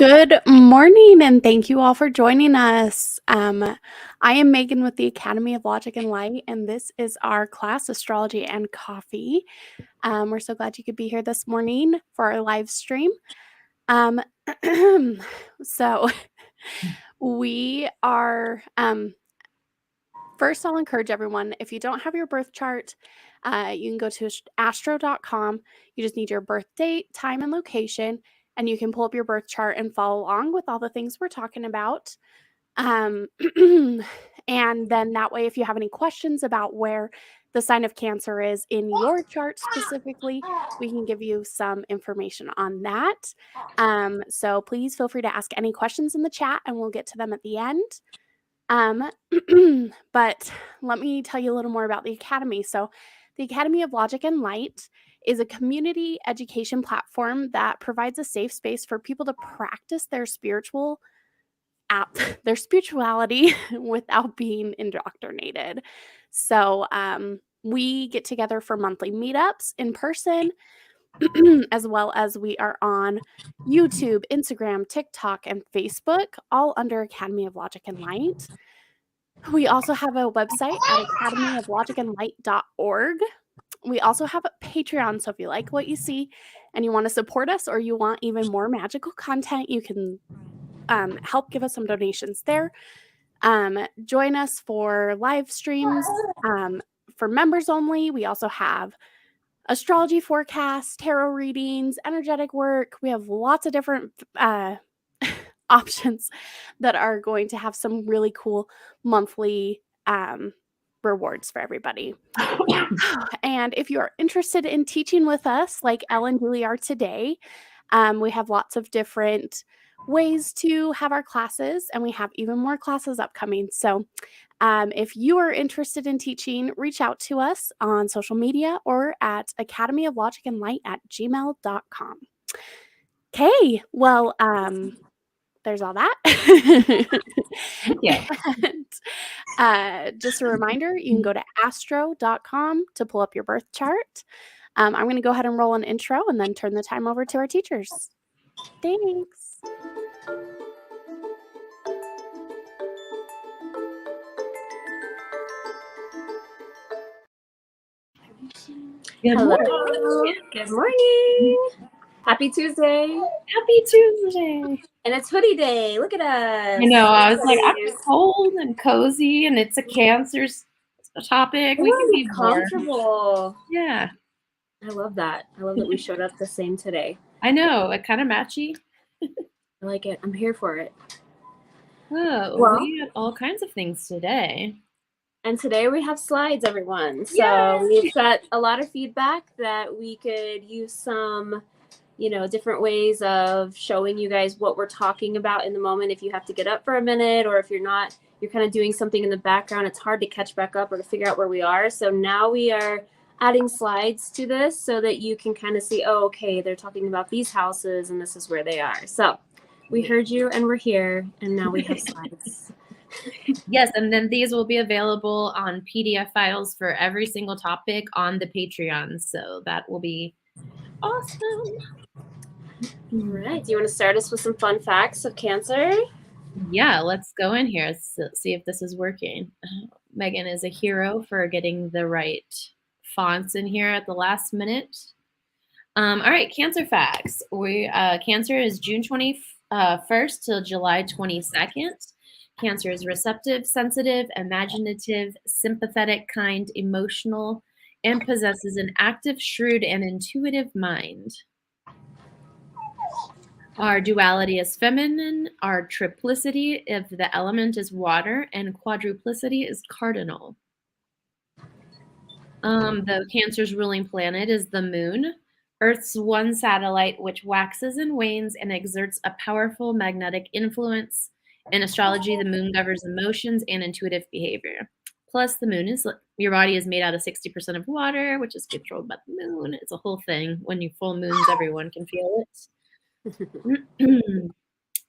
Good morning, and thank you all for joining us. I am Megan with the Academy of Logic and Light, and this is our class, Astrology and Coffee. We're so glad you could be here this morning for our live stream. So we are, first I'll encourage everyone, if you don't have your birth chart, you can go to astro.com. You just need your birth date, time, and location, and you can pull up your birth chart and follow along with all the things we're talking about. And then that way, if you have any questions about where the sign of Cancer is in your chart specifically, we can give you some information on that. So please feel free to ask any questions in the chat and we'll get to them at the end. But let me tell you a little more about the Academy. So the Academy of Logic and Light is a community education platform that provides a safe space for people to practice their spirituality without being indoctrinated. So we get together for monthly meetups in person, as well as we are on YouTube, Instagram, TikTok, and Facebook, all under Academy of Logic and Light. We also have a website at academyoflogicandlight.org. We also have a Patreon, so if you like what you see and you want to support us or you want even more magical content, you can help give us some donations there. Join us for live streams for members only. We also have astrology forecasts, tarot readings, energetic work. We have lots of different options that are going to have some really cool monthly rewards for everybody. And if you are interested in teaching with us, like Elle and Julie are today, we have lots of different ways to have our classes, and we have even more classes upcoming. So if you are interested in teaching, reach out to us on social media or at academyoflogicandlight@gmail.com. Okay, well, there's all that. Yeah. And, just a reminder, you can go to astro.com to pull up your birth chart. I'm going to go ahead and roll an intro and then turn the time over to our teachers. Thanks. Good Hello. morning. Good morning. Happy Tuesday. Happy Tuesday. And it's hoodie day. Look at us. I know. I was like, I'm cold and cozy, and it's a Cancer's topic. We can be comfortable. Yeah. I love that. I love that we showed up the same today. I know. It kind of matchy. I like it. I'm here for it. Oh, well, we have all kinds of things today. And today we have slides, everyone. So we've got a lot of feedback that we could use some, different ways of showing you guys what we're talking about in the moment. If you have to get up for a minute, or if you're not, you're kind of doing something in the background, it's hard to catch back up or to figure out where we are. So now we are adding slides to this so that you can kind of see, oh, okay, they're talking about these houses and this is where they are. So we heard you and we're here, and now we have slides. Yes, and then these will be available on PDF files for every single topic on the Patreon. So that will be awesome. All right. Do you want to start us with some fun facts of Cancer? Yeah, let's go in here. Let's see if this is working. Megan is a hero for getting the right fonts in here at the last minute. All right, Cancer facts. Cancer is June 21st till July 22nd. Cancer is receptive, sensitive, imaginative, sympathetic, kind, emotional, and possesses an active, shrewd, and intuitive mind. Our duality is feminine. Our triplicity of the element is water, and quadruplicity is cardinal. The Cancer's ruling planet is the moon, Earth's one satellite, which waxes and wanes and exerts a powerful magnetic influence. In astrology, the moon governs emotions and intuitive behavior. Plus, the moon is, your body is made out of 60% of water, which is controlled by the moon. It's a whole thing. When you full moons, everyone can feel it.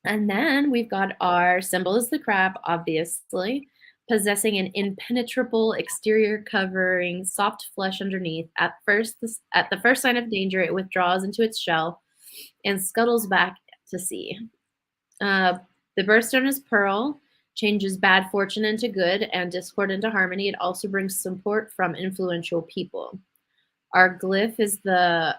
And then we've got our symbol is the crab, obviously, possessing an impenetrable exterior covering soft flesh underneath. At the first sign of danger, it withdraws into its shell and scuttles back to sea. The birthstone is pearl, changes bad fortune into good and discord into harmony. It also brings support from influential people. Our glyph is the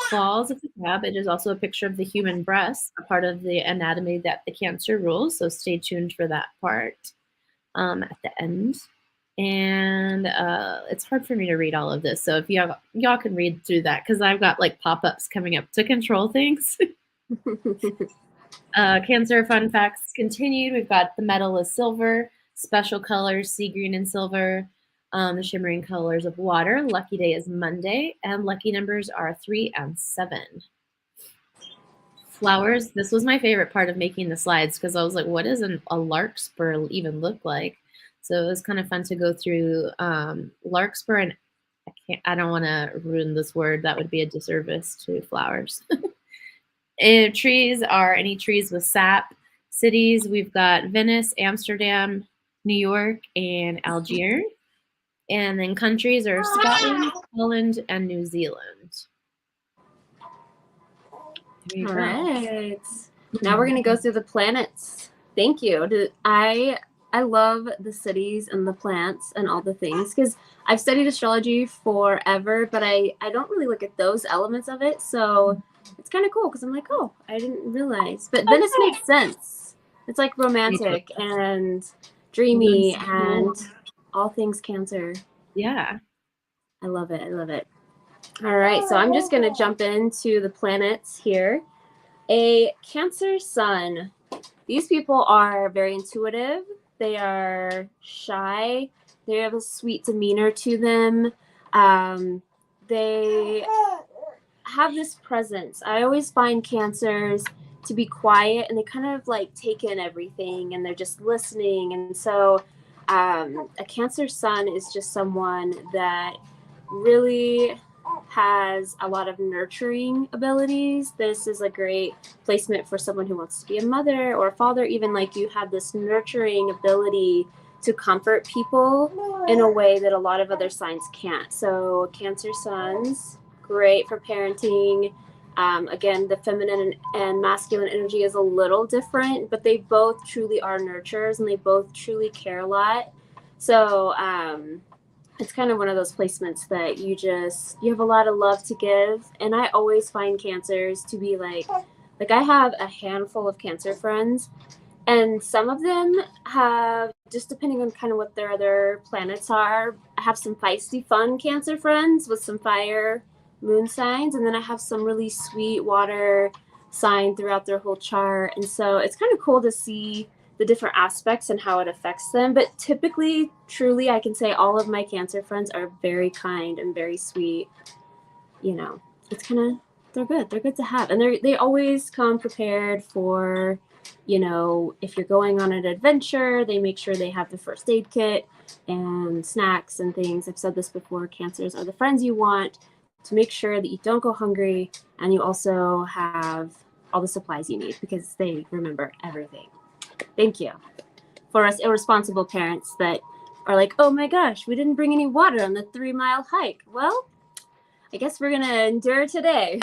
claws of the crab. It is also a picture of the human breast, a part of the anatomy that the Cancer rules. So stay tuned for that part at the end. And it's hard for me to read all of this. So if y'all can read through that, because I've got like pop-ups coming up to control things. Cancer fun facts continued. We've got the metal is silver, special colors, sea green and silver, the shimmering colors of water. Lucky day is Monday, and lucky numbers are 3 and 7. Flowers. This was my favorite part of making the slides because I was like, what does a larkspur even look like? So it was kind of fun to go through larkspur, and I don't want to ruin this word. That would be a disservice to flowers. And trees are any trees with sap. Cities, we've got Venice, Amsterdam, New York, and Algiers. And then countries are Scotland, Holland, and New Zealand. All right. Now we're going to go through the planets. Thank you. I love the cities and the plants and all the things because I've studied astrology forever, but I don't really look at those elements of it. So it's kind of cool because I'm like, oh, I didn't realize. But Venice makes sense. It's like romantic and dreamy and all things Cancer. Yeah. I love it. I love it. All right. So I'm just going to jump into the planets here. A Cancer sun. These people are very intuitive. They are shy. They have a sweet demeanor to them. They have this presence. I always find Cancers to be quiet and they kind of like take in everything and they're just listening. And so a Cancer sun is just someone that really has a lot of nurturing abilities. This is a great placement for someone who wants to be a mother or a father. Even like you have this nurturing ability to comfort people in a way that a lot of other signs can't. So Cancer suns, great for parenting. Again, the feminine and masculine energy is a little different, but they both truly are nurturers and they both truly care a lot. So it's kind of one of those placements that you have a lot of love to give. And I always find Cancers to be like I have a handful of Cancer friends, and some of them have, just depending on kind of what their other planets are, I have some feisty, fun Cancer friends with some fire moon signs, and then I have some really sweet water sign throughout their whole chart. And so it's kind of cool to see the different aspects and how it affects them. But typically, truly, I can say all of my Cancer friends are very kind and very sweet. You know, it's kind of, they're good to have. And they always come prepared for, you know, if you're going on an adventure, they make sure they have the first aid kit and snacks and things. I've said this before, Cancers are the friends you want to make sure that you don't go hungry, and you also have all the supplies you need because they remember everything. Thank you. For us irresponsible parents that are like, oh my gosh, we didn't bring any water on the 3-mile hike. Well, I guess we're going to endure today.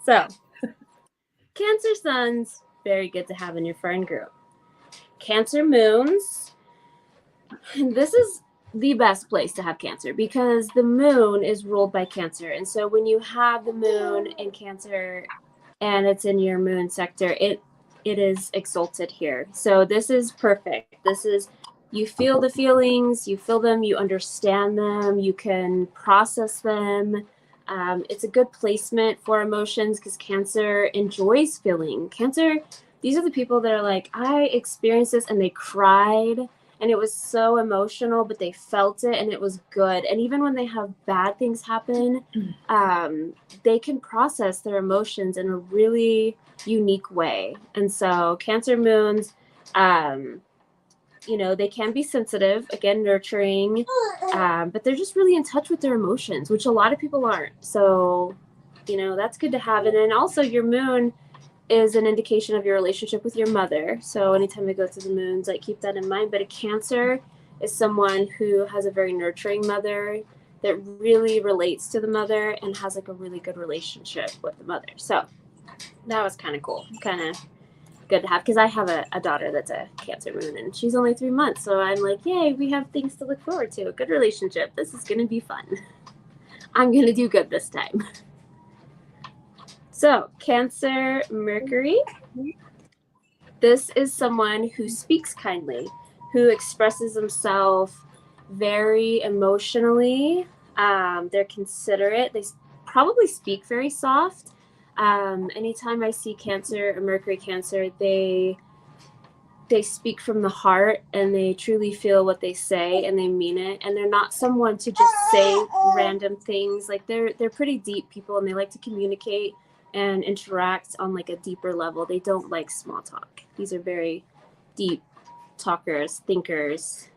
So, Cancer suns, very good to have in your friend group. Cancer moons. This is the best place to have Cancer because the moon is ruled by Cancer. And so when you have the moon in Cancer and it's in your moon sector, it is exalted here. So this is perfect. This is, you feel the feelings, you feel them, you understand them, you can process them. It's a good placement for emotions because Cancer enjoys feeling. Cancer, these are the people that are like, I experienced this and they cried and it was so emotional, but they felt it and it was good. And even when they have bad things happen, they can process their emotions in a really unique way. And so Cancer moons, you know, they can be sensitive, again, nurturing, but they're just really in touch with their emotions, which a lot of people aren't. So, you know, that's good to have. And then also your moon is an indication of your relationship with your mother. So anytime we go through the moons, like keep that in mind. But a Cancer is someone who has a very nurturing mother that really relates to the mother and has like a really good relationship with the mother. So that was kind of cool. Kind of good to have, because I have a daughter that's a Cancer moon, and she's only 3 months. So I'm like, yay, we have things to look forward to. A good relationship. This is going to be fun. I'm going to do good this time. So Cancer Mercury. This is someone who speaks kindly, who expresses himself very emotionally. They're considerate. They probably speak very soft. Anytime I see Cancer, a Mercury Cancer, they speak from the heart, and they truly feel what they say, and they mean it. And they're not someone to just say random things. Like they're pretty deep people, and they like to communicate and interact on like a deeper level. They don't like small talk. These are very deep talkers, thinkers.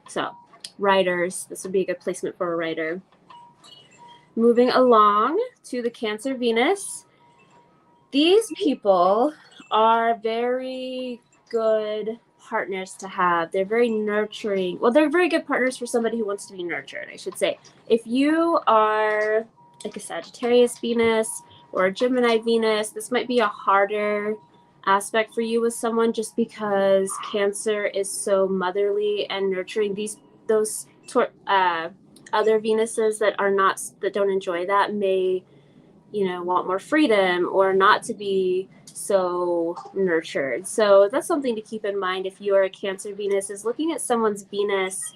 So writers, this would be a good placement for a writer. Moving along to the Cancer Venus. These people are very good partners to have. They're very nurturing. Well, they're very good partners for somebody who wants to be nurtured, I should say. If you are like a Sagittarius Venus or a Gemini Venus, this might be a harder aspect for you with someone, just because Cancer is so motherly and nurturing. Those other Venuses that don't enjoy that may, want more freedom or not to be so nurtured. So that's something to keep in mind if you are a Cancer Venus, is looking at someone's Venus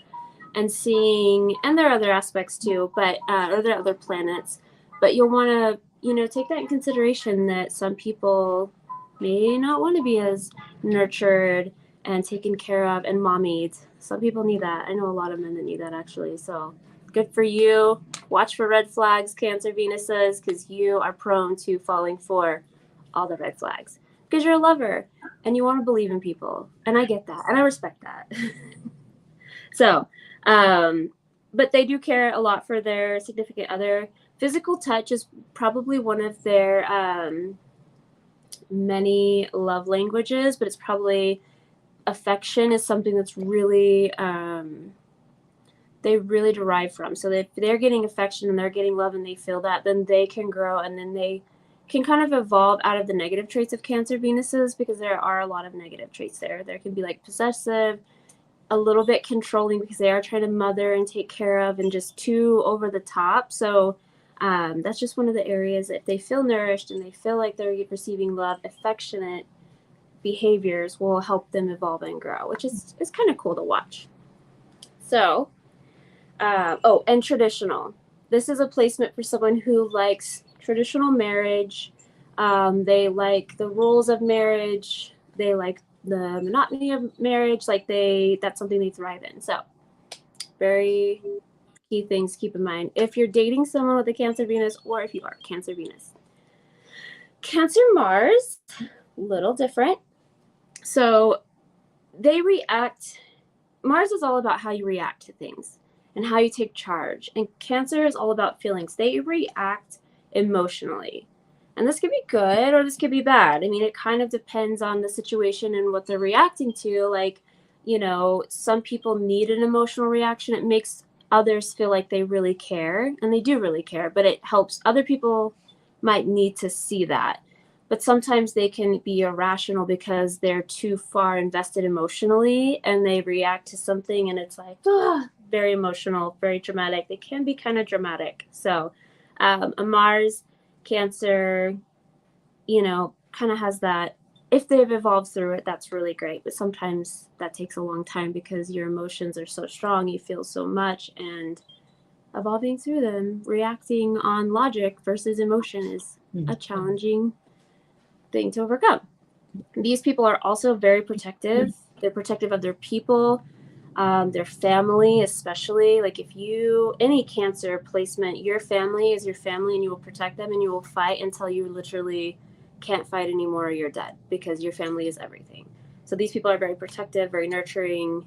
and seeing, and there are other aspects too, but or there are other planets, but you'll want to, take that in consideration, that some people may not want to be as nurtured and taken care of and mommied. Some people need that. I know a lot of men that need that, actually. So good for you. Watch for red flags, Cancer Venuses, because you are prone to falling for all the red flags, because you're a lover and you want to believe in people. And I get that, and I respect that. So, but they do care a lot for their significant other. Physical touch is probably one of their many love languages, but it's probably affection is something that's really they really derive from. So if they're getting affection and they're getting love and they feel that, then they can grow, and then they can kind of evolve out of the negative traits of Cancer Venuses, because there are a lot of negative traits there. There can be like possessive, a little bit controlling, because they are trying to mother and take care of, and just too over the top. So that's just one of the areas that if they feel nourished and they feel like they're receiving love, affectionate behaviors will help them evolve and grow, which is kind of cool to watch. So, and traditional. This is a placement for someone who likes traditional marriage. They like the rules of marriage. They like the monotony of marriage. That's something they thrive in. So, very key things to keep in mind if you're dating someone with a Cancer Venus, or if you are Cancer Venus. Cancer Mars, little different. So they react. Mars is all about how you react to things and how you take charge. And Cancer is all about feelings. They react emotionally. And this could be good or this could be bad. I mean, it kind of depends on the situation and what they're reacting to. Like, some people need an emotional reaction. It makes others feel like they really care, and they do really care, but it helps. Other people might need to see that. But sometimes they can be irrational because they're too far invested emotionally, and they react to something and it's like, very emotional, very dramatic. They can be kind of dramatic. So a Mars Cancer, kind of has that. If they've evolved through it, that's really great. But sometimes that takes a long time because your emotions are so strong. You feel so much, and evolving through them, reacting on logic versus emotion is a challenging thing to overcome. These people are also very protective. They're protective of their people, their family, especially. Like any Cancer placement, your family is your family, and you will protect them, and you will fight until you literally can't fight anymore or you're dead, because your family is everything. So these people are very protective, very nurturing.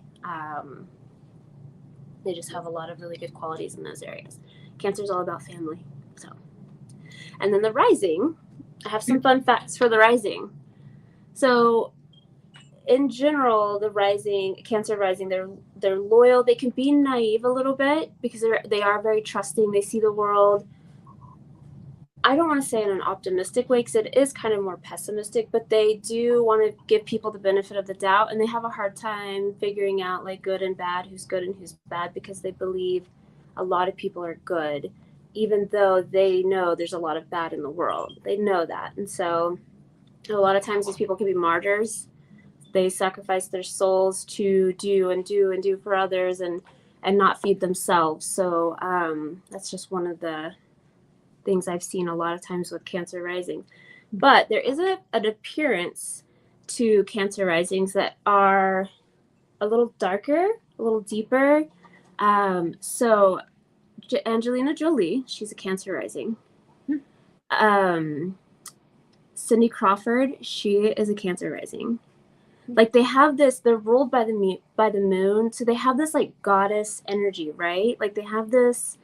They just have a lot of really good qualities in those areas. Cancer is all about family. So, and then the rising, I have some fun facts for the rising. So in general, the rising, Cancer rising, they're loyal. They can be naive a little bit because they are very trusting. They see the world I don't want to say in an optimistic way because it is kind of more pessimistic, but they do want to give people the benefit of the doubt, and they have a hard time figuring out like good and bad, who's good and who's bad, because they believe a lot of people are good, even though they know there's a lot of bad in the world. They know that. And so a lot of times these people can be martyrs. They sacrifice their souls to do and do and do for others and not feed themselves. So that's just one of the things I've seen a lot of times with Cancer rising. But there is an appearance to Cancer risings that are a little darker, a little deeper. So Angelina Jolie, she's a Cancer rising. Cindy Crawford, she is a Cancer rising. Like they have this, they're ruled by the moon, so they have this like goddess energy, right? Like they have this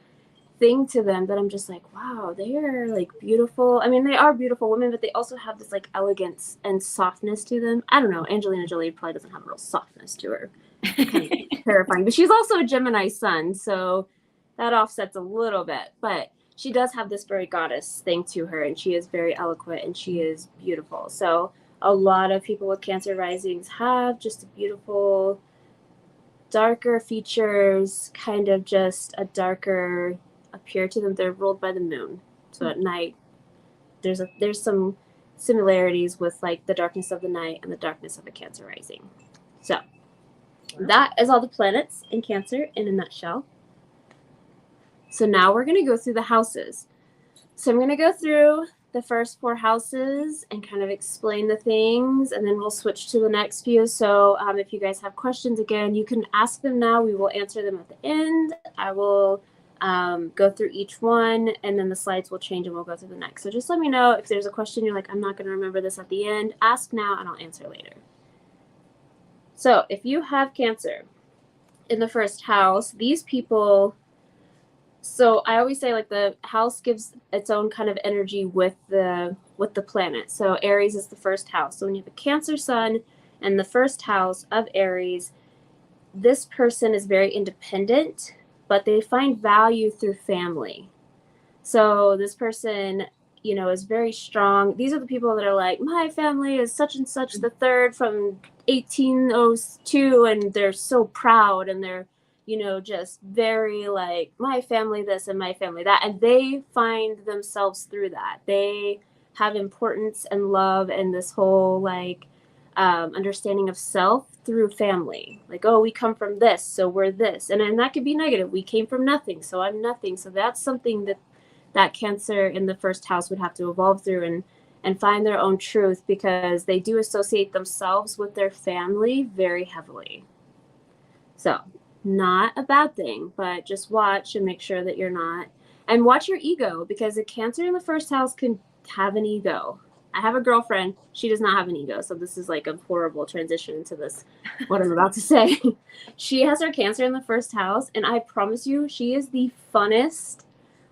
thing to them that I'm just like, wow, they are like beautiful. I mean, they are beautiful women, but they also have this like elegance and softness to them. I don't know. Angelina Jolie probably doesn't have a real softness to her. Kind of terrifying, but she's also a Gemini sun, so that offsets a little bit. But she does have this very goddess thing to her, and she is very eloquent and she is beautiful. So a lot of people with Cancer risings have just a beautiful, darker features, kind of just a darker appear to them. They're ruled by the moon, so at night there's some similarities with like the darkness of the night and the darkness of a Cancer rising. So that is all the planets in Cancer in a nutshell. So now we're going to go through the houses. So I'm going to go through the first 4 houses and kind of explain the things, and then we'll switch to the next few. So if you guys have questions, again, you can ask them now. We will answer them at the end. I will go through each one, and then the slides will change and we'll go through the next. So just let me know if there's a question you're like, I'm not going to remember this at the end. Ask now and I'll answer later. So if you have Cancer in the first house, these people, so I always say like the house gives its own kind of energy with the planet. So Aries is the first house. So when you have a Cancer sun and the first house of Aries, this person is very independent, but they find value through family. So this person, you know, is very strong. These are the people that are like, my family is such and such the third from 1802, and they're so proud, and they're, you know, just very like, my family this and my family that, and they find themselves through that. They have importance and love and this whole like understanding of self through family. Like, oh, we come from this, so we're this, and that could be negative. We came from nothing, so I'm nothing. So that's something that Cancer in the first house would have to evolve through and find their own truth, because they do associate themselves with their family very heavily. So not a bad thing, but just watch and make sure that you're not, and watch your ego, because a Cancer in the first house can have an ego. I have a girlfriend, she does not have an ego, so this is like a horrible transition into this, what I'm about to say. She has her Cancer in the first house, and I promise you, she is the funnest.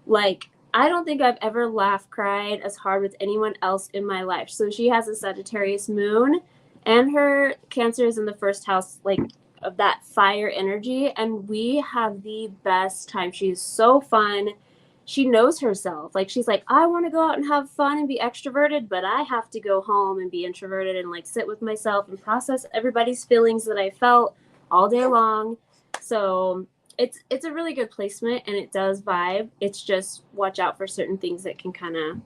Like, I don't think I've ever laughed, cried as hard with anyone else in my life. So she has a Sagittarius moon, and her Cancer is in the first house, like, of that fire energy, and we have the best time. She's so fun. She knows herself. Like, she's like, I want to go out and have fun and be extroverted, but I have to go home and be introverted and like sit with myself and process everybody's feelings that I felt all day long. So it's a really good placement, and it does vibe. It's just watch out for certain things that can kind of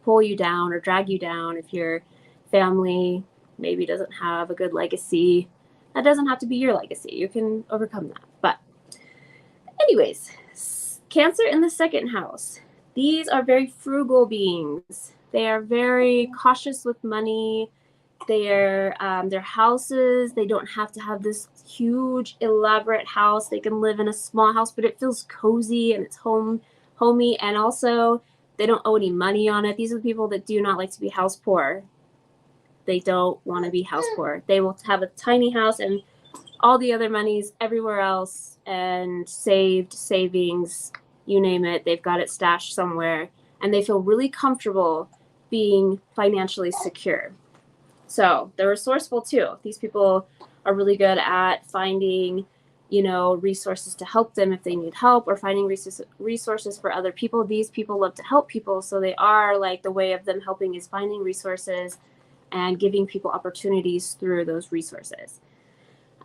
pull you down or drag you down. If your family maybe doesn't have a good legacy, that doesn't have to be your legacy. You can overcome that. But anyways, Cancer in the second house. These are very frugal beings. They are very cautious with money. Their houses, they don't have to have this huge elaborate house. They can live in a small house, but it feels cozy and it's homey, and also they don't owe any money on it. These are the people that do not like to be house poor. They don't want to be house poor. They will have a tiny house and all the other money's everywhere else, and savings, you name it, they've got it stashed somewhere, and they feel really comfortable being financially secure. So they're resourceful too. These people are really good at finding resources to help them if they need help, or finding resources for other people. These people love to help people, so they are like, the way of them helping is finding resources and giving people opportunities through those resources.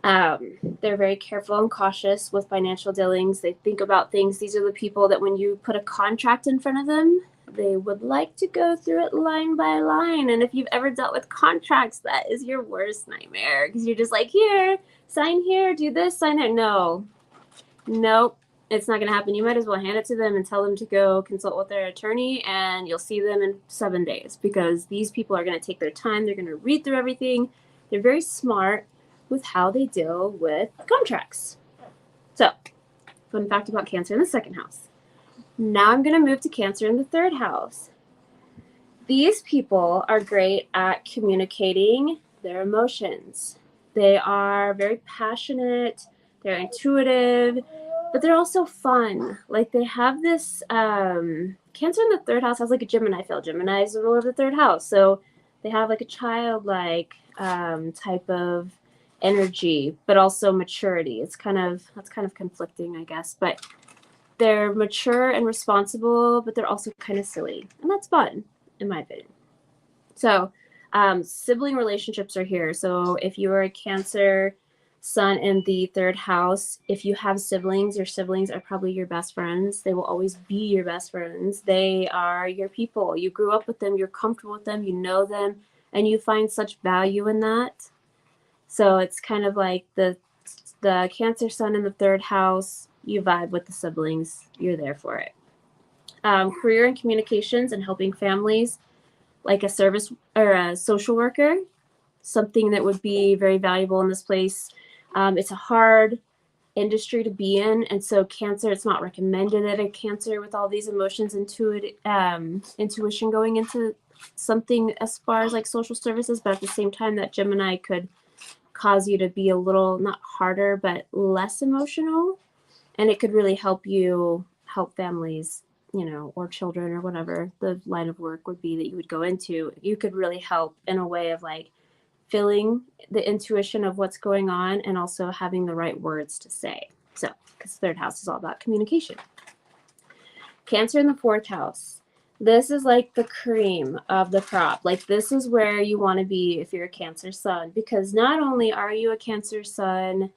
They're very careful and cautious with financial dealings. They think about things. These are the people that when you put a contract in front of them, they would like to go through it line by line. And if you've ever dealt with contracts, that is your worst nightmare, because you're just like, here, sign here, do this, sign there. Nope, it's not going to happen. You might as well hand it to them and tell them to go consult with their attorney, and you'll see them in 7 days, because these people are going to take their time. They're going to read through everything. They're very smart with how they deal with contracts. So, fun fact about Cancer in the 2nd house. Now I'm going to move to Cancer in the 3rd house. These people are great at communicating their emotions. They are very passionate, they're intuitive, but they're also fun. Like, they have this, Cancer in the 3rd house has like a Gemini feel. Gemini is the ruler of the 3rd house. So they have like a childlike type of energy, but also maturity. That's kind of conflicting, I guess. But they're mature and responsible, but they're also kind of silly. And that's fun, in my opinion. So sibling relationships are here. So if you are a Cancer sun in the 3rd house, if you have siblings, your siblings are probably your best friends. They will always be your best friends. They are your people. You grew up with them. You're comfortable with them. You know them. And you find such value in that. So it's kind of like the Cancer sun in the 3rd house. You vibe with the siblings. You're there for it. Career and communications and helping families, like a service or a social worker, something that would be very valuable in this place. It's a hard industry to be in, and so Cancer, it's not recommended that a Cancer with all these emotions, intuition going into something as far as like social services, but at the same time that Gemini could cause you to be a little, not harder, but less emotional, and it could really help you help families, or children, or whatever the line of work would be that you would go into. You could really help in a way of like feeling the intuition of what's going on and also having the right words to say. So, because 3rd house is all about communication. Cancer in the 4th house. This is like the cream of the crop. Like, this is where you want to be if you're a Cancer sun, because not only are you a Cancer sun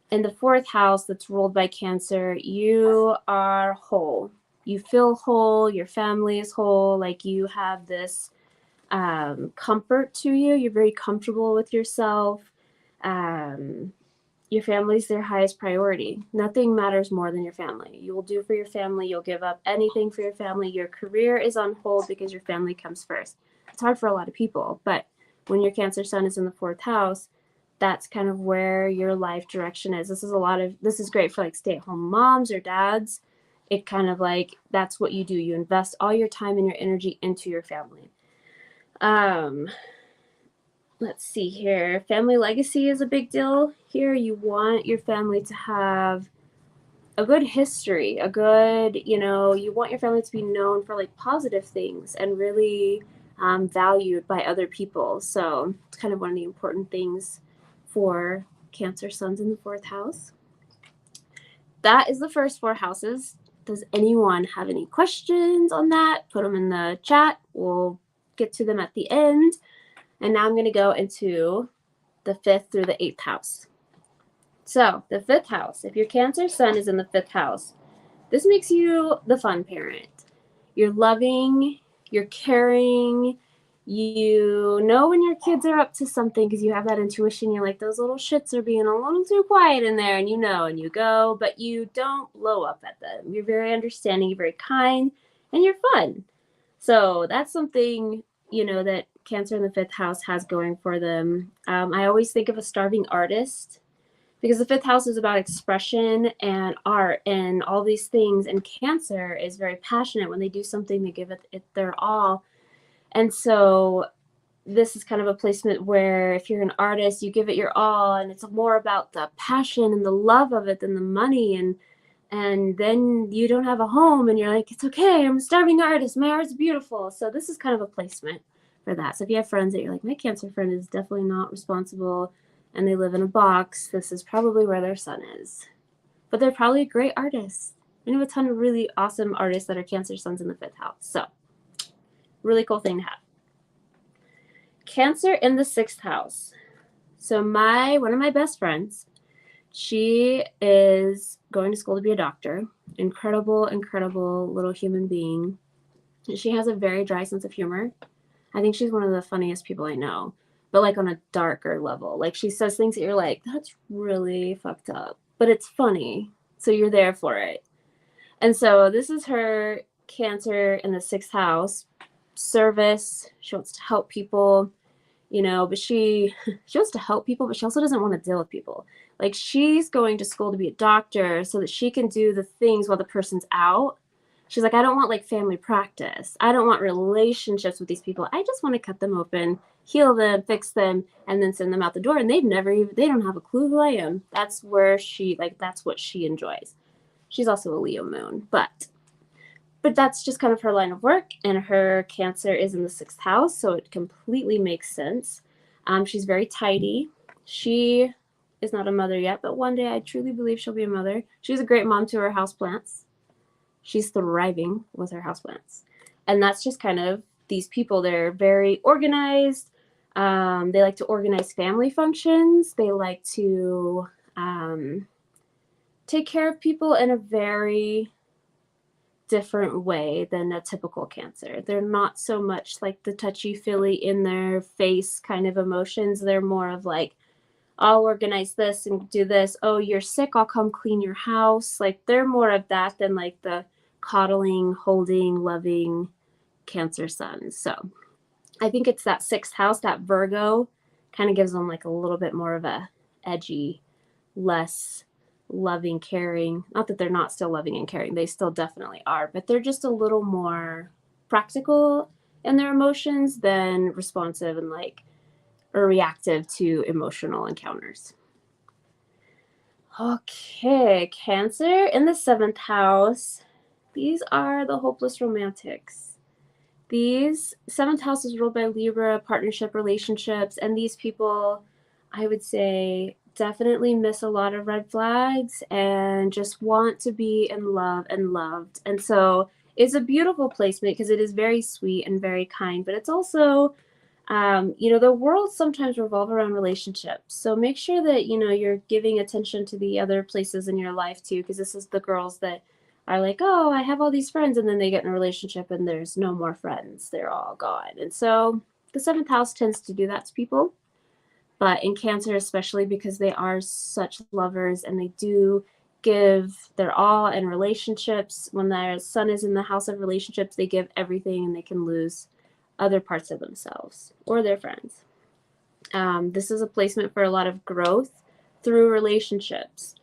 in the 4th house that's ruled by Cancer, you are whole. You feel whole. Your family is whole. Like, you have this comfort to you. You're very comfortable with yourself. Your family's their highest priority. Nothing matters more than your family. You will do for your family. You'll give up anything for your family. Your career is on hold because your family comes first. It's hard for a lot of people, but when your Cancer sun is in the 4th house, that's kind of where your life direction is. This is great for like stay-at-home moms or dads. It kind of like, that's what you do. You invest all your time and your energy into your family. Let's see here. Family legacy is a big deal here. You want your family to have a good history, you want your family to be known for like positive things and really valued by other people. So it's kind of one of the important things for Cancer suns in the 4th house. That is the first 4 houses. Does anyone have any questions on that? Put them in the chat. We'll get to them at the end. And now I'm going to go into the 5th through the 8th house. So the 5th house, if your Cancer sun is in the 5th house, this makes you the fun parent. You're loving, you're caring, you know when your kids are up to something because you have that intuition. You're like, those little shits are being a little too quiet in there, and and you go, but you don't blow up at them. You're very understanding, you're very kind, and you're fun. So that's something, that Cancer in the 5th house has going for them. I always think of a starving artist, because the 5th house is about expression and art and all these things. And Cancer is very passionate. When they do something, they give it their all. And so this is kind of a placement where if you're an artist, you give it your all, and it's more about the passion and the love of it than the money. And then you don't have a home and you're like, it's okay, I'm a starving artist, my art's beautiful. So this is kind of a placement for that. So if you have friends that you're like, my Cancer friend is definitely not responsible and they live in a box, this is probably where their sun is. But they're probably a great artist. I know a ton of really awesome artists that are Cancer suns in the 5th house. So really cool thing to have. Cancer in the 6th house. So one of my best friends, she is going to school to be a doctor. Incredible, incredible little human being. She has a very dry sense of humor. I think she's one of the funniest people I know, but like on a darker level. Like she says things that you're like, that's really fucked up, but it's funny. So you're there for it. And so this is her Cancer in the 6th house. Service. She wants to help people, you know, but she wants to help people, but she also doesn't want to deal with people. Like she's going to school to be a doctor so that she can do the things while the person's out. She's like, I don't want like family practice. I don't want relationships with these people. I just want to cut them open, heal them, fix them, and then send them out the door. And they don't have a clue who I am. That's what she enjoys. She's also a Leo moon, but that's just kind of her line of work, and her Cancer is in the 6th house, so it completely makes sense. She's very tidy. She is not a mother yet, but one day I truly believe she'll be a mother. She's a great mom to her houseplants. She's thriving with her houseplants. And that's just kind of these people. They're very organized. They like to organize family functions. They like to take care of people in a very different way than a typical Cancer. They're not so much like the touchy-feely in their face kind of emotions. They're more of like, I'll organize this and do this. Oh, you're sick, I'll come clean your house. Like they're more of that than like the coddling, holding, loving Cancer suns. So I think it's that 6th house, that Virgo, kind of gives them like a little bit more of a edgy, less loving, caring. Not that they're not still loving and caring. They still definitely are, but they're just a little more practical in their emotions than responsive and like or reactive to emotional encounters. Okay, Cancer in the 7th house. These are the hopeless romantics. These 7th house is ruled by Libra, partnership, relationships, and these people, I would say, definitely miss a lot of red flags and just want to be in love and loved. And so it's a beautiful placement because it is very sweet and very kind, but it's also, the world sometimes revolves around relationships. So make sure that, you're giving attention to the other places in your life too, because this is the girls that are like, oh, I have all these friends, and then they get in a relationship and there's no more friends. They're all gone. And so the 7th house tends to do that to people. But in Cancer, especially because they are such lovers and they do give their all in relationships, when their sun is in the house of relationships, they give everything and they can lose other parts of themselves or their friends. This is a placement for a lot of growth through relationships.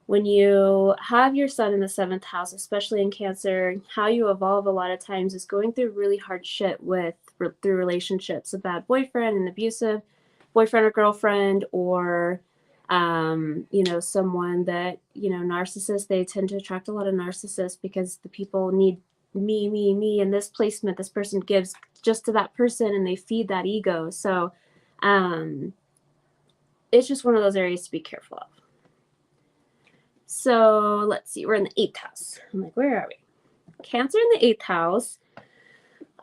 When you have your sun in the 7th house, especially in Cancer, how you evolve a lot of times is going through really hard shit through relationships, a bad boyfriend, an abusive boyfriend or girlfriend, or someone that, narcissist. They tend to attract a lot of narcissists because the people need me, and this placement, this person gives just to that person and they feed that ego. So it's just one of those areas to be careful of. So let's see, we're in the 8th house. I'm like, where are we? Cancer in the 8th house.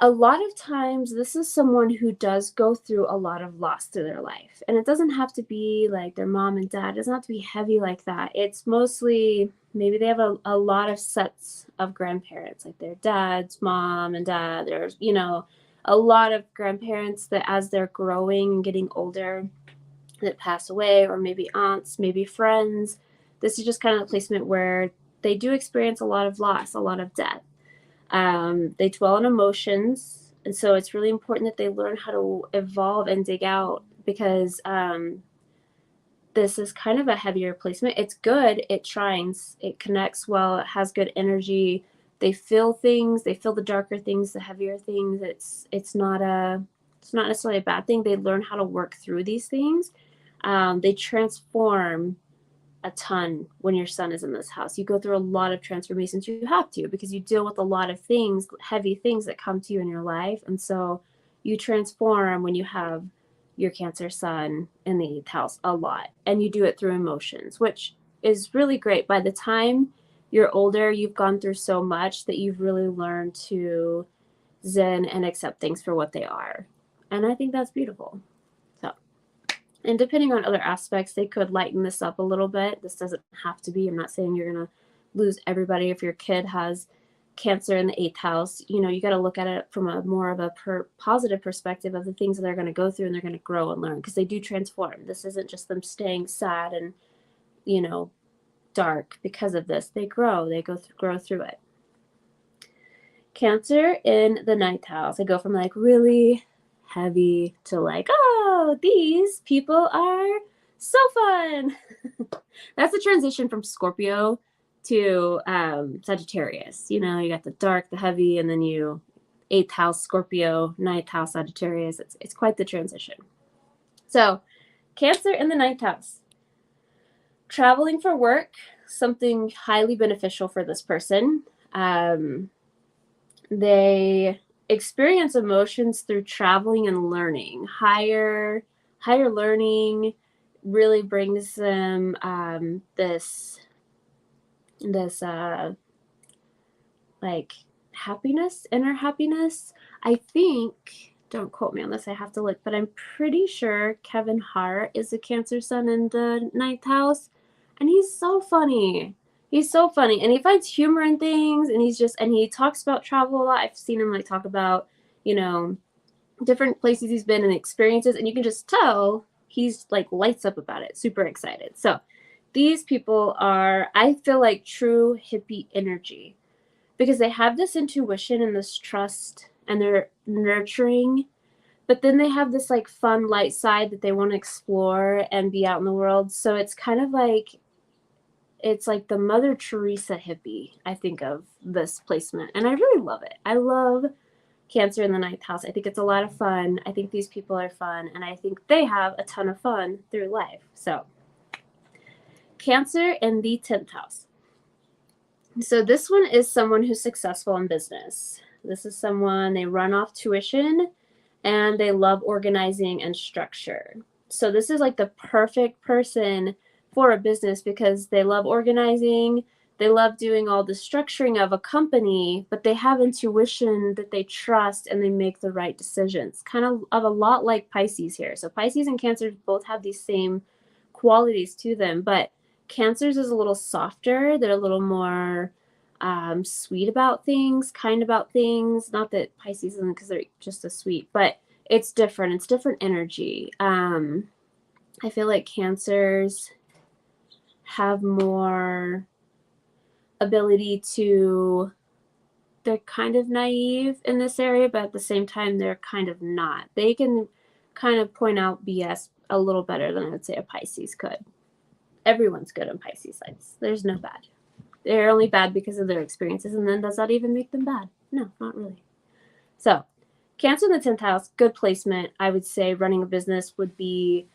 A lot of times, this is someone who does go through a lot of loss through their life. And it doesn't have to be like their mom and dad. It doesn't have to be heavy like that. It's mostly, maybe they have a lot of sets of grandparents, like their dad's mom and dad. There's, a lot of grandparents that as they're growing and getting older that pass away, or maybe aunts, maybe friends. This is just kind of a placement where they do experience a lot of loss, a lot of death. They dwell on emotions, and so it's really important that they learn how to evolve and dig out, because this is kind of a heavier placement. It's good, it shines, it connects well, it has good energy. They feel things, they feel the darker things, the heavier things. It's not necessarily a bad thing. They learn how to work through these things. They transform a ton when your sun is in this house. You go through a lot of transformations. You have to, because you deal with a lot of things, heavy things that come to you in your life. And so you transform when you have your Cancer sun in the 8th house a lot. And you do it through emotions, which is really great. By the time you're older, you've gone through so much that you've really learned to zen and accept things for what they are. And I think that's beautiful. So, and depending on other aspects, they could lighten this up a little bit. This doesn't have to be. I'm not saying you're going to lose everybody. If your kid has Cancer in the 8th house, you know, you got to look at it from a more of a positive perspective of the things that they're going to go through, and they're going to grow and learn, because they do transform. This isn't just them staying sad and, you know, dark because of this. They grow. They grow through it. Cancer in the 9th house. I go from like really heavy to like, oh, these people are so fun. That's the transition from Scorpio to Sagittarius. You know, you got the dark, the heavy, and then you 8th house Scorpio, 9th house Sagittarius. It's quite the transition. So Cancer in the 9th house. Traveling for work, something highly beneficial for this person. They experience emotions through traveling and learning. Higher learning really brings them this like happiness, inner happiness. I think, don't quote me on this, I have to look, but I'm pretty sure Kevin Hart is a Cancer sun in the 9th house, and he's so funny. He's so funny, and he finds humor in things, and he talks about travel a lot. I've seen him like talk about, you know, different places he's been and experiences, and you can just tell he's like lights up about it, super excited. So these people are, I feel like, true hippie energy, because they have this intuition and this trust, and they're nurturing, but then they have this like fun light side that they want to explore and be out in the world. So it's kind of like, it's like the Mother Teresa hippie, I think, of this placement. And I really love it. I love Cancer in the 9th house. I think it's a lot of fun. I think these people are fun, and I think they have a ton of fun through life. So Cancer in the 10th house. So this one is someone who's successful in business. This is someone, they run off tuition and they love organizing and structure. So this is like the perfect person for a business, because they love organizing, they love doing all the structuring of a company, but they have intuition that they trust, and they make the right decisions. Kind of a lot like Pisces here. So Pisces and Cancer both have these same qualities to them, but Cancer's is a little softer. They're a little more sweet about things, kind about things. Not that Pisces isn't, because they're just as sweet, but it's different. It's different energy. I feel like Cancers have more ability to, they're kind of naive in this area, but at the same time, they're kind of not. They can kind of point out BS a little better than I would say a Pisces could. Everyone's good on Pisces sides. There's no bad. They're only bad because of their experiences, and then does that even make them bad? No, not really. So Cancer in the 10th house, good placement. I would say running a business would be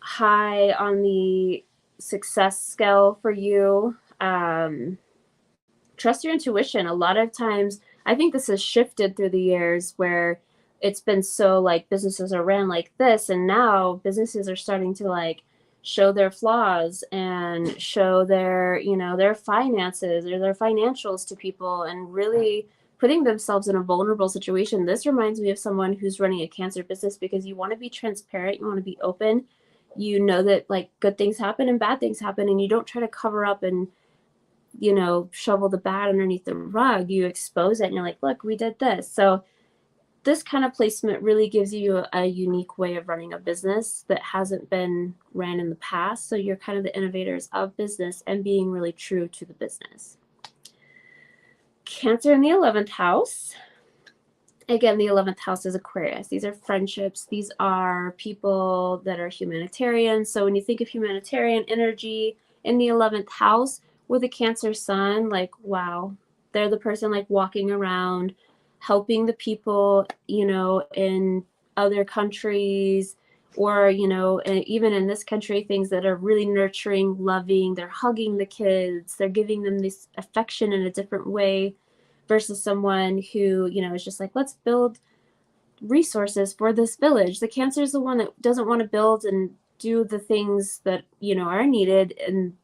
high on the success scale for you. Trust your intuition. A lot of times, I think this has shifted through the years, where it's been so like businesses are ran like this, and now businesses are starting to like show their flaws and show their, you know, their finances or their financials to people, and really putting themselves in a vulnerable situation. This reminds me of someone who's running a Cancer business, because you want to be transparent, you want to be open. You know that like good things happen and bad things happen, and you don't try to cover up and, you know, shovel the bad underneath the rug. You expose it, and you're like, look, we did this. So this kind of placement really gives you a unique way of running a business that hasn't been ran in the past. So you're kind of the innovators of business and being really true to the business. Cancer in the 11th house. Again, the 11th house is Aquarius. These are friendships. These are people that are humanitarian. So when you think of humanitarian energy in the 11th house with a Cancer sun, like, wow, they're the person like walking around, helping the people, you know, in other countries, or, you know, even in this country, things that are really nurturing, loving. They're hugging the kids. They're giving them this affection in a different way, versus someone who, you know, is just like, let's build resources for this village. The Cancer is the one that doesn't want to build and do the things that, you know, are needed and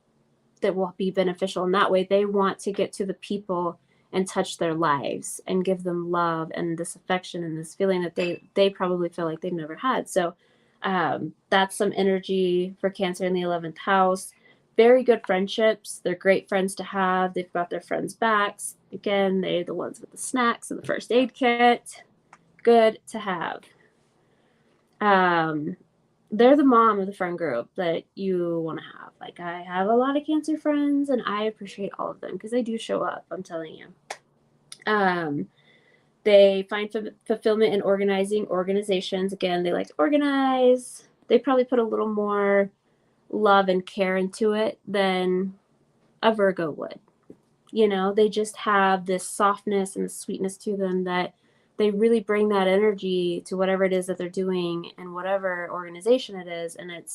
that will be beneficial in that way. They want to get to the people and touch their lives and give them love and this affection and this feeling that they probably feel like they've never had. So that's some energy for Cancer in the 11th house. Very good friendships. They're great friends to have. They've got their friends' backs. Again, they're the ones with the snacks and the first aid kit. Good to have. They're the mom of the friend group that you want to have. Like, I have a lot of Cancer friends, and I appreciate all of them because they do show up, I'm telling you. They find fulfillment in organizing organizations. Again, they like to organize. They probably put a little more love and care into it than a Virgo would. You know, they just have this softness and sweetness to them that they really bring that energy to whatever it is that they're doing and whatever organization it is, and it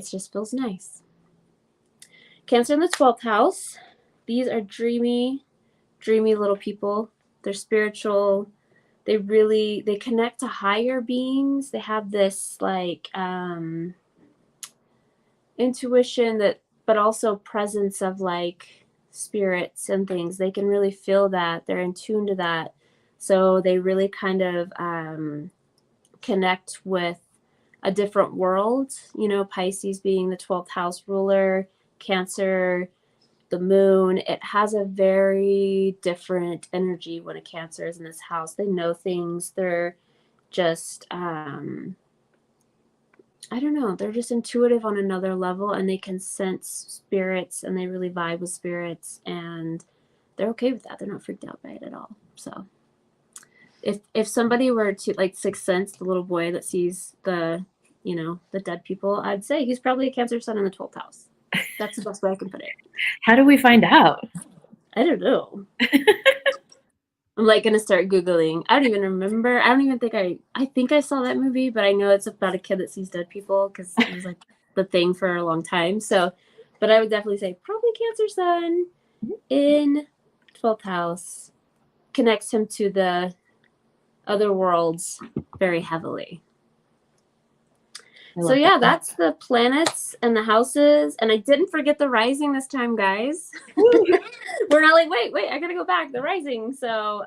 just feels nice. Cancer in the 12th house. These are dreamy little people. They're spiritual. They connect to higher beings. They have this like intuition but also presence of like spirits and things. They can really feel that. They're in tune to that. So they really kind of connect with a different world, you know, Pisces being the 12th house ruler, Cancer, the moon. It has a very different energy when a Cancer is in this house. They know things. They're just, I don't know, they're just intuitive on another level, and they can sense spirits, and they really vibe with spirits, and they're okay with that. They're not freaked out by it at all. So if somebody were to, like Sixth Sense, the little boy that sees the dead people, I'd say he's probably a Cancer sun in the 12th house. That's the best way I can put it. How do we find out? I don't know. I'm like gonna start Googling. I don't even remember. I don't even think I think I saw that movie, but I know it's about a kid that sees dead people because it was like the thing for a long time. So, but I would definitely say probably Cancer sun in 12th house connects him to the other worlds very heavily. So yeah, that's the planets and the houses. And I didn't forget the rising this time, guys. We're not like, wait, I gotta go back. The rising. So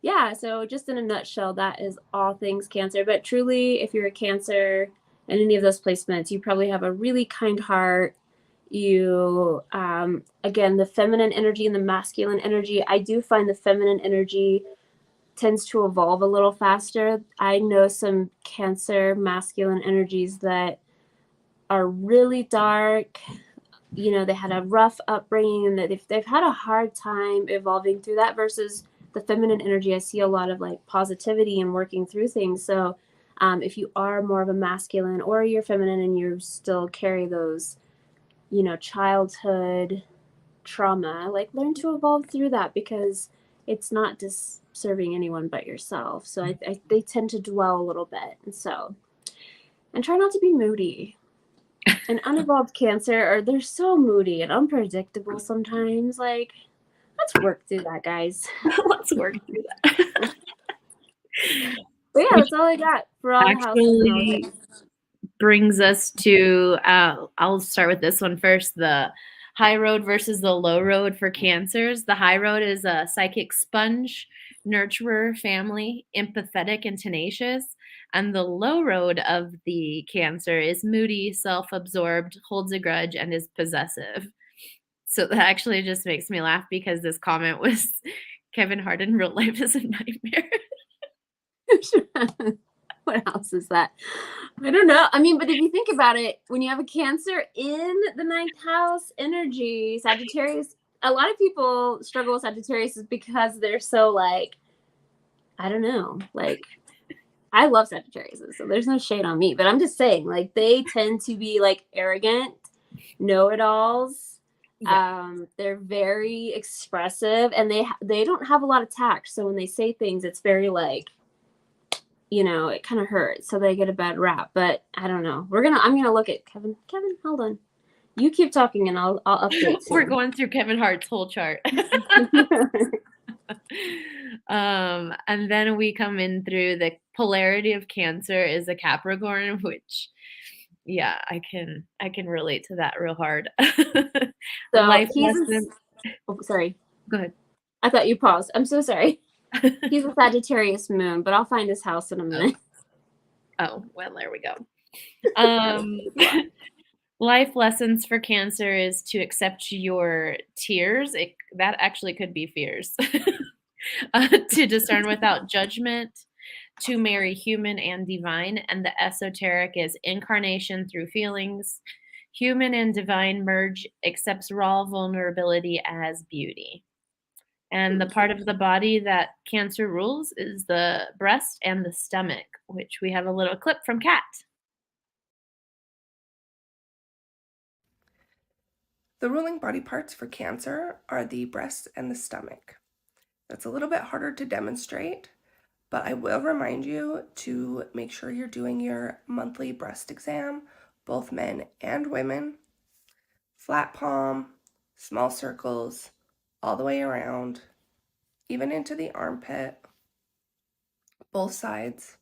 yeah, so just in a nutshell, that is all things Cancer. But truly, if you're a Cancer in any of those placements, you probably have a really kind heart. You again, the feminine energy and the masculine energy. I do find the feminine energy tends to evolve a little faster. I know some Cancer masculine energies that are really dark. You know, they had a rough upbringing and that they've had a hard time evolving through that, versus the feminine energy. I see a lot of like positivity and working through things. So if you are more of a masculine or you're feminine and you still carry those, you know, childhood trauma, like learn to evolve through that, because it's not just serving anyone but yourself. So they tend to dwell a little bit. And try not to be moody. An unevolved Cancer, they're so moody and unpredictable sometimes. Like, let's work through that, guys. Let's work through that. But yeah, that's all I got for all the houses. Brings us to, I'll start with this one first, the high road versus the low road for Cancers. The high road is a psychic sponge, nurturer, family, empathetic, and tenacious. And the low road of the Cancer is moody, self-absorbed, holds a grudge, and is possessive. So that actually just makes me laugh because this comment was Kevin Hart in real life is a nightmare. What else is that? I don't know. I mean, but if you think about it, when you have a Cancer in the 9th house energy, Sagittarius, a lot of people struggle with Sagittarius because they're so like, I don't know, like, I love Sagittarius, so there's no shade on me, but I'm just saying, like, they tend to be like arrogant, know-it-alls. Yeah. They're very expressive, and they don't have a lot of tact. So when they say things, it's very like, you know, it kind of hurts. So they get a bad rap. But I don't know. I'm gonna look at Kevin. Kevin, hold on. You keep talking, and I'll update. We're going through Kevin Hart's whole chart. And then we come in through the polarity of Cancer is a Capricorn, which yeah, I can relate to that real hard. So Life he's lesson. oh, sorry. Go ahead. I thought you paused. I'm so sorry. He's a Sagittarius moon, but I'll find his house in a minute. Oh, well, there we go. Life lessons for Cancer is to accept your tears. That actually could be fears. To discern without judgment, to marry human and divine, and the esoteric is incarnation through feelings. Human and divine merge, accepts raw vulnerability as beauty. And the part of the body that Cancer rules is the breast and the stomach, which we have a little clip from Kat. The ruling body parts for Cancer are the breast and the stomach. That's a little bit harder to demonstrate, but I will remind you to make sure you're doing your monthly breast exam, both men and women. Flat palm, small circles, all the way around, even into the armpit, both sides.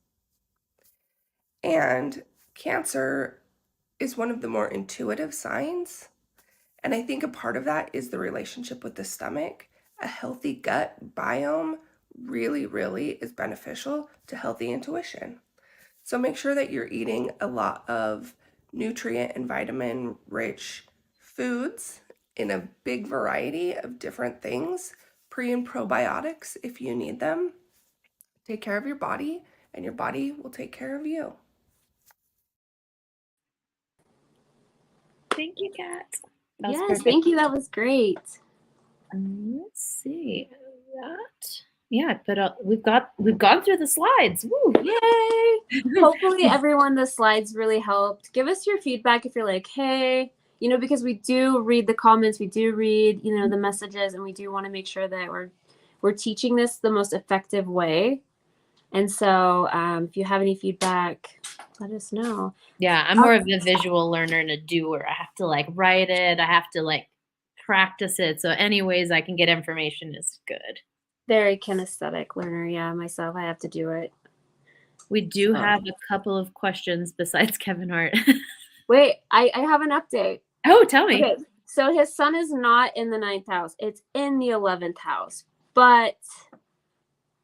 And Cancer is one of the more intuitive signs. And I think a part of that is the relationship with the stomach. A healthy gut biome really, really is beneficial to healthy intuition. So make sure that you're eating a lot of nutrient and vitamin rich foods in a big variety of different things, pre and probiotics if you need them. Take care of your body, and your body will take care of you. Thank you, Kat. Yes, thank you. That was great. Let's see that. Yeah, but we've gone through the slides. Woo! Yay! Hopefully, everyone, the slides really helped. Give us your feedback if you're like, hey, because we do read the comments, we do read, the messages, and we do want to make sure that we're teaching this the most effective way. And so, if you have any feedback, let us know. Yeah, I'm more of a visual learner and a doer. I have to write it. I have to practice it. So any ways I can get information is good. Very kinesthetic learner. Yeah, myself, I have to do it. We do have a couple of questions besides Kevin Hart. Wait, I have an update. Oh, tell me. Okay, so his sun is not in the 9th house. It's in the 11th house. But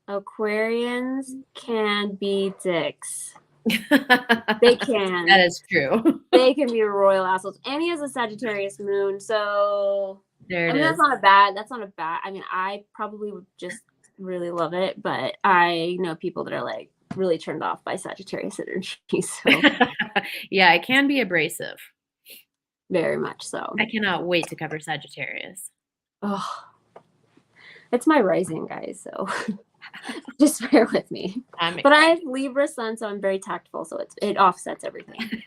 Aquarians can be dicks. They can. That is true. They can be royal assholes. And he has a Sagittarius moon, so there it is. That's not a bad. I probably would just really love it, but I know people that are really turned off by Sagittarius energy. So yeah, it can be abrasive. Very much so. I cannot wait to cover Sagittarius. Oh, it's my rising, guys, so just bear with me. But I have Libra sun, so I'm very tactful, so it offsets everything.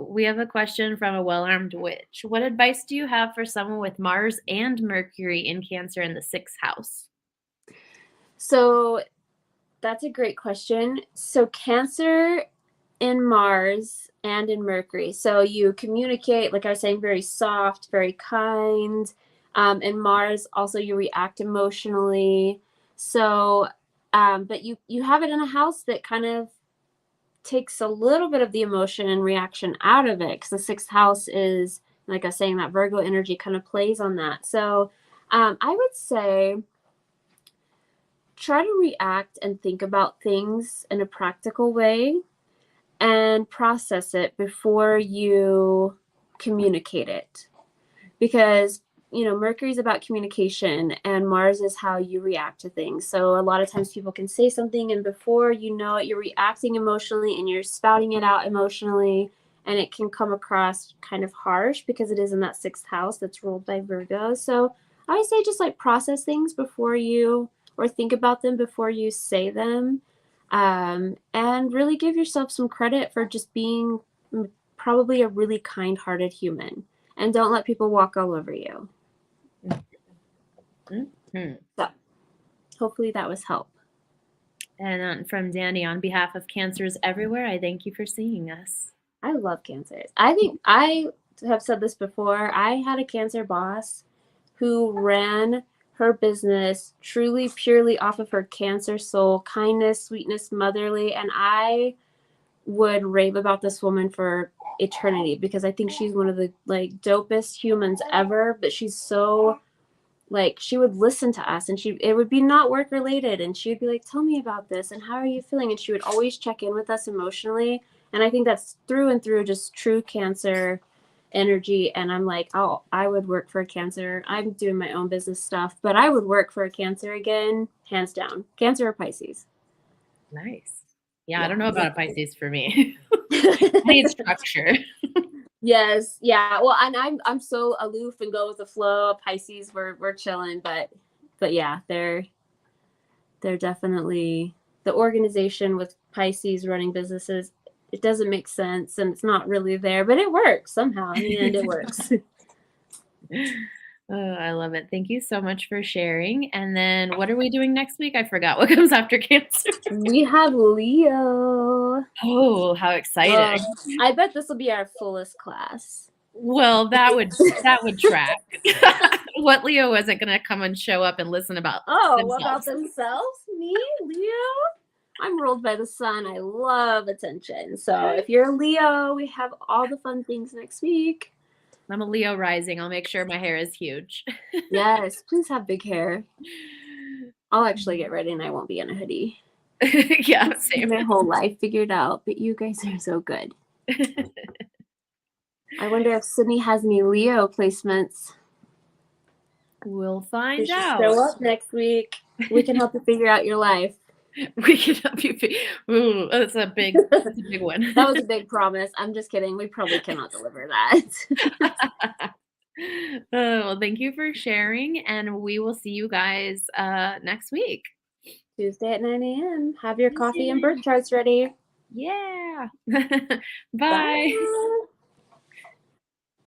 We have a question from a well-armed witch. What advice do you have for someone with Mars and Mercury in Cancer in the 6th house? So that's a great question. So Cancer in Mars and in Mercury. So you communicate, like I was saying, very soft, very kind. In Mars, also you react emotionally. So, but you have it in a house that kind of takes a little bit of the emotion and reaction out of it, because the 6th house is, like I was saying, that Virgo energy kind of plays on that. So I would say try to react and think about things in a practical way and process it before you communicate it, because Mercury is about communication and Mars is how you react to things. So a lot of times people can say something and before you know it, you're reacting emotionally and you're spouting it out emotionally, and it can come across kind of harsh because it is in that 6th house that's ruled by Virgo. So I would say just process things before you, or think about them before you say them, and really give yourself some credit for just being probably a really kind-hearted human, and don't let people walk all over you. Mm-hmm. So hopefully that was help. And from Danny, on behalf of Cancers everywhere, I thank you for seeing us. I love Cancers. I think I have said this before. I had a Cancer boss who ran her business truly, purely off of her Cancer soul, kindness, sweetness, motherly. And I would rave about this woman for eternity because I think she's one of the like dopest humans ever, but she's so like, she would listen to us and it would be not work related. And she would be like, tell me about this. And how are you feeling? And she would always check in with us emotionally. And I think that's through and through just true Cancer energy. And I'm like, oh, I would work for a Cancer. I'm doing my own business stuff, but I would work for a Cancer again, hands down. Cancer or Pisces. Nice. Yeah, I don't know about a Pisces for me. Need structure. Yes. Yeah. Well, and I'm so aloof and go with the flow. Pisces, we're chilling, but yeah, they're definitely the organization with Pisces running businesses. It doesn't make sense and it's not really there, but it works somehow. In the end, it works. Oh, I love it. Thank you so much for sharing. And then what are we doing next week? I forgot what comes after Cancer. We have Leo. Oh, how exciting. I bet this will be our fullest class. Well, that would track. What Leo wasn't going to come and show up and listen about themselves? About themselves? Me, Leo? I'm ruled by the sun. I love attention. So if you're a Leo, we have all the fun things next week. I'm a Leo rising. I'll make sure my hair is huge. Yes, please have big hair. I'll actually get ready and I won't be in a hoodie. Yeah, same. My whole life figured out, but you guys are so good. I wonder if Sydney has any Leo placements. We'll find out. out. Show up next week. We can help you figure out your life. We can help you. Ooh, that's a big one. That was a big promise. I'm just kidding. We probably cannot deliver that. Well, thank you for sharing, and we will see you guys next week. Tuesday at 9 a.m. Have your coffee and birth charts ready. Yeah. Bye. Bye.